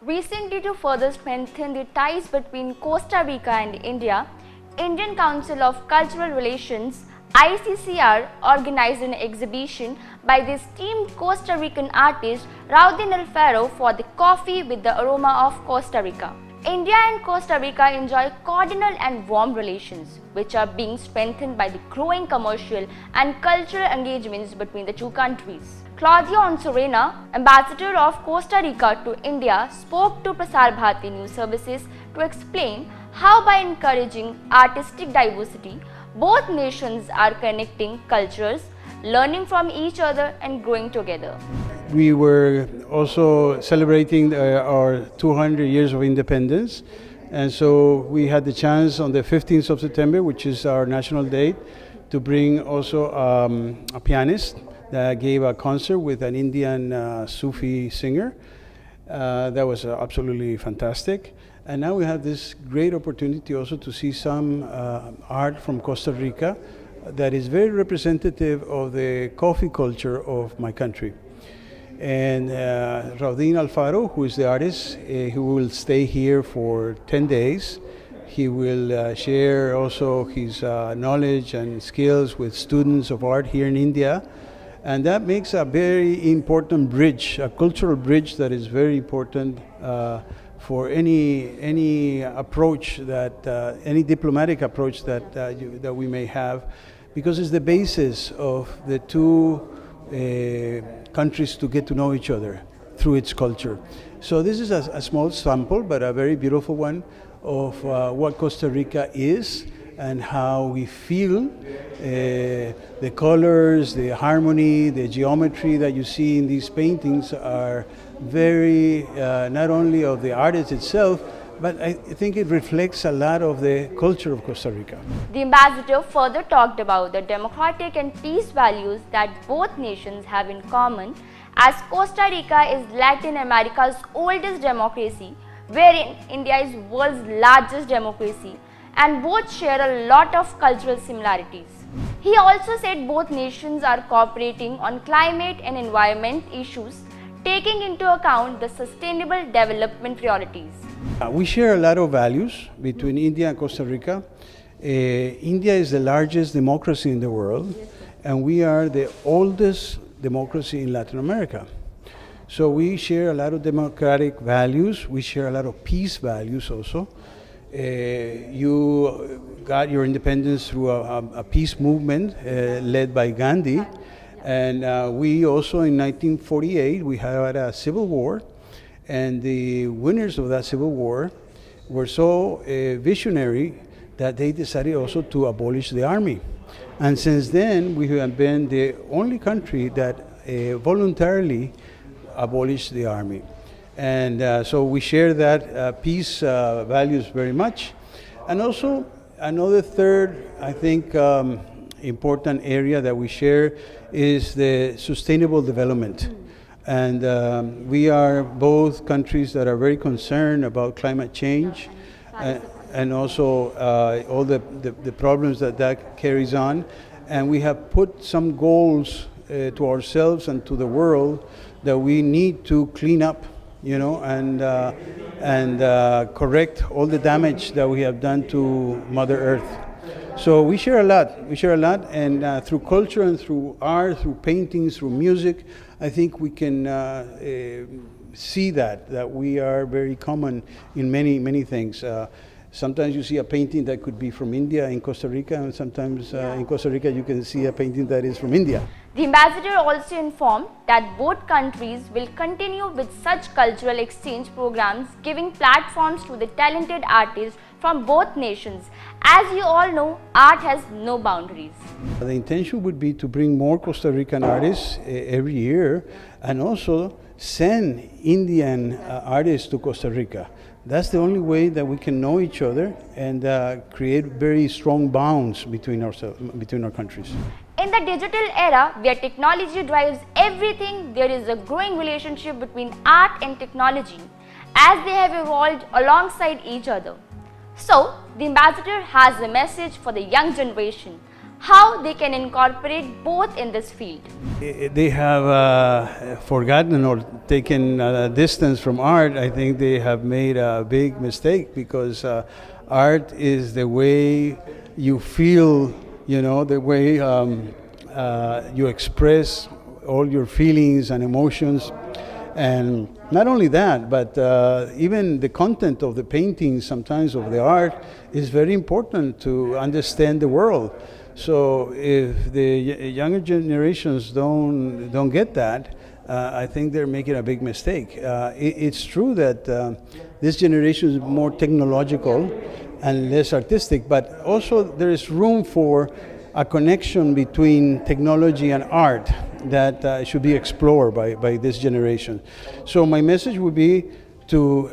Recently, to further strengthen the ties between Costa Rica and India, Indian Council of Cultural Relations ICCR organized an exhibition by the esteemed Costa Rican artist Raudyn Alfaro for the Coffee with the Aroma of Costa Rica. India and Costa Rica enjoy cordial and warm relations, which are being strengthened by the growing commercial and cultural engagements between the two countries. Claudio Ansorena, ambassador of Costa Rica to India, spoke to Prasar Bharati News Services to explain how by encouraging artistic diversity, both nations are connecting cultures, learning from each other and growing together. We were also celebrating our 200 years of independence, and so we had the chance on the 15th of September, which is our national date, to bring also a pianist that gave a concert with an Indian Sufi singer. That was absolutely fantastic. And now we have this great opportunity also to see some art from Costa Rica that is very representative of the coffee culture of my country. And Raudyn Alfaro, who is the artist, who will stay here for 10 days. He will share also his knowledge and skills with students of art here in India. And that makes a very important bridge, a cultural bridge that is very important for any approach that, any diplomatic approach that we may have, because it's the basis of the two countries to get to know each other through its culture. So this is a small sample, but a very beautiful one of what Costa Rica is and how we feel the colors, the harmony, the geometry that you see in these paintings are very, not only of the artist itself, but I think it reflects a lot of the culture of Costa Rica. The ambassador further talked about the democratic and peace values that both nations have in common, as Costa Rica is Latin America's oldest democracy, wherein India is world's largest democracy, and both share a lot of cultural similarities. He also said both nations are cooperating on climate and environment issues, taking into account the sustainable development priorities. We share a lot of values between India and Costa Rica. India is the largest democracy in the world, and we are the oldest democracy in Latin America. So we share a lot of democratic values. We share a lot of peace values also. You got your independence through a peace movement led by Gandhi, and we also in 1948 we had a civil war, and the winners of that civil war were so visionary that they decided also to abolish the army. And since then we have been the only country that voluntarily abolished the army. And so we share that peace values very much. And also another third, I think, important area that we share is the sustainable development. And we are both countries that are very concerned about climate change and also all the problems that carries on. And we have put some goals to ourselves and to the world that we need to clean up, you know, and correct all the damage that we have done to Mother Earth. So we share a lot, and through culture and through art, through paintings, through music, I think we can see that we are very common in many things. Sometimes you see a painting that could be from India in Costa Rica, and sometimes in Costa Rica you can see a painting that is from India. The ambassador also informed that both countries will continue with such cultural exchange programs, giving platforms to the talented artists from both nations. As you all know, art has no boundaries. The intention would be to bring more Costa Rican artists every year, and also send Indian artists to Costa Rica. That's the only way that we can know each other and create very strong bonds between our countries. In the digital era, where technology drives everything, there is a growing relationship between art and technology, as they have evolved alongside each other. So, the ambassador has a message for the young generation. how they can incorporate both in this field. They have forgotten or taken distance from art. I think they have made a big mistake, because art is the way you feel, you know, the way you express all your feelings and emotions. And not only that, but even the content of the painting, sometimes of the art, is very important to understand the world. So if the younger generations don't get that, I think they're making a big mistake. It's true that this generation is more technological and less artistic, but also there is room for a connection between technology and art that should be explored by this generation. So my message would be to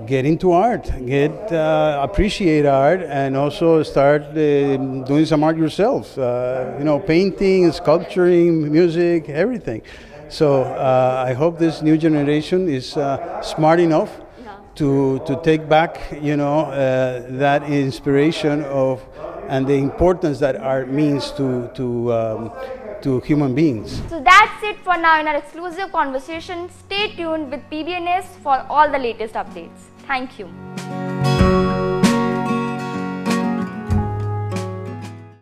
get into art, appreciate art, and also start doing some art yourself. You know, painting, sculpturing, music, everything. So I hope this new generation is smart enough to take back, you know, that inspiration of and the importance that art means to human beings. So that's it for now in our exclusive conversation. Stay tuned with PBNS for all the latest updates. Thank you.